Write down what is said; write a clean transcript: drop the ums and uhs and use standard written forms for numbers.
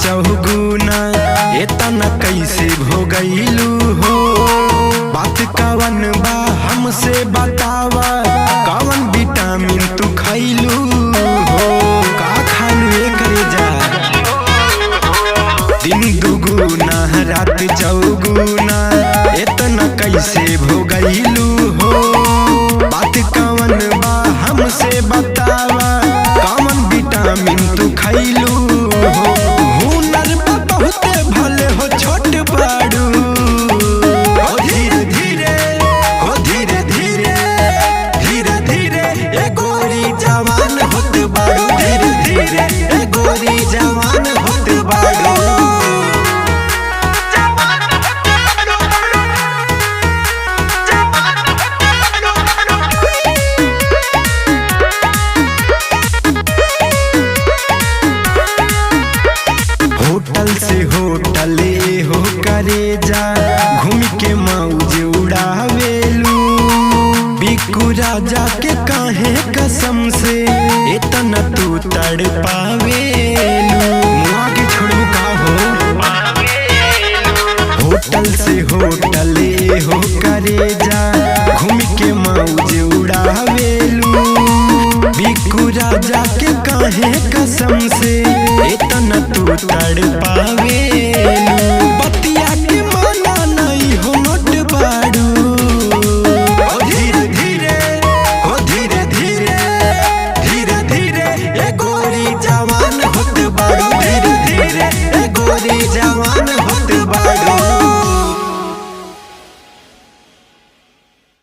चौगुना एतना कैसे भोगैलू हो। बात कवन बा हमसे बतावा, कवन विटामिन तू खैलू हो। का खालू करे जा दिन दुगुना रात चौगुना एतना कैसे भोगैलू हो। बात कवन बा हमसे बतावा, कवन विटामिन तू खैलू हो। हुनर बा बहुते भले हो छोट बाड़ू, धीरे धीरे हो धीरे धीरे धीरे धीरे ए गोरी जवान होत बाड़ू। धीरे धीरे ए गोरी जवान होत बाड़ू। होटल से होटल हो करे जा, घूम के मौज उड़ावेलू। बिकू राजा के काहे कसम से इतना तू तड़ पावेलू। मुआ के छोड़ू का हो। होटल से होटल हो करे जा, घूम के मौज उड़ावेलू। बिकू राजा के काहे कसम से इतना तू तड़ पावेलू।